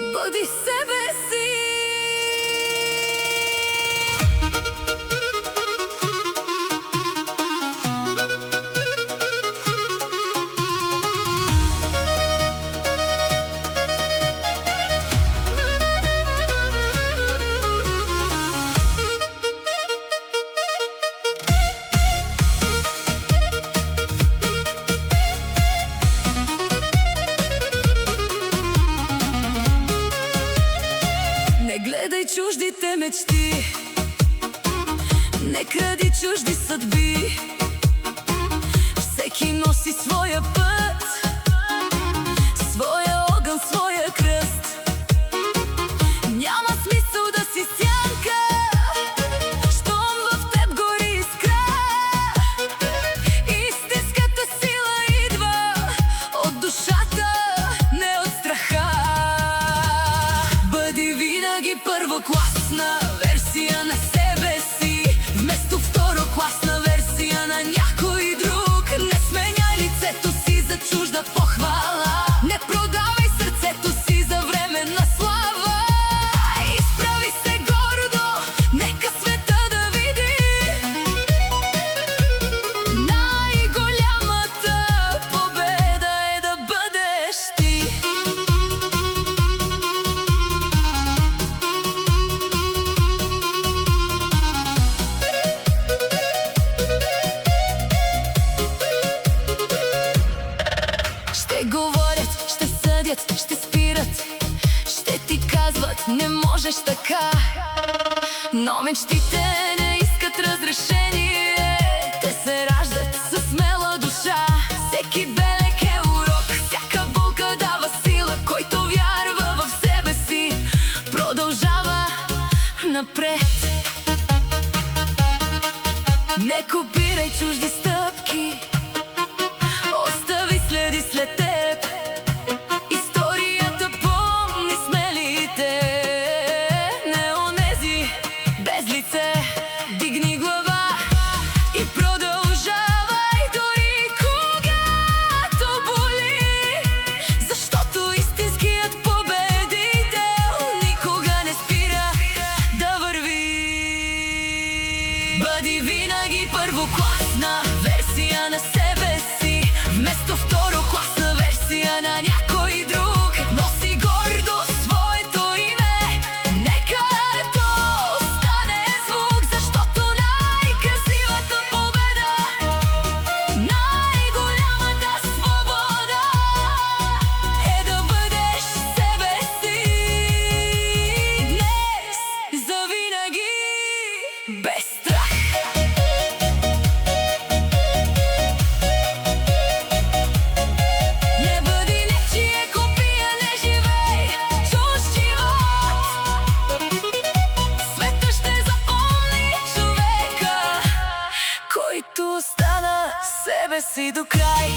Бъди себе си. Не гледай чуждите мечти, не кради чужди съдби. Всеки носи своя път, своя огън, своя кръст. Няма смисъл да си сянка, щом в теб гори искра. Истинската сила идва от душата, не от страха. Бъди винаги първокласна версия на себе си, вместо второкласна версия на някой друг. Не сменяй лицето си за чужда похвала, не продавай сърцето си за временна слава. Изправи се гордо, нека света да види най-голямата победа е да бъдеш ти. Ще говорят, ще съдят, ще спират, ще ти казват не можеш така. Но мечтите не искат разрешение, те се раждат със смела душа. Всеки белег е урок, всяка болка дава сила. Който вярва в себе си, продължава напред. Не копирай чужди стъпки, остави следи след теб. Историята помни смелите, не онези без лице. Дигни глава и продължавай, дори когато боли, защото истинският победител никога не спира да върви. Бъди винаги първокласна версия на себе си, вместо второкласна версия на някой друг. Носи гордо своето име, нека то остане звук, защото най-красивата победа, най-голямата свобода е да бъдеш себе си. Днес завинаги, без страх. Не бъди нечие копия, не живей чужд живот. Света ще запомни човека, който остана себе си до край.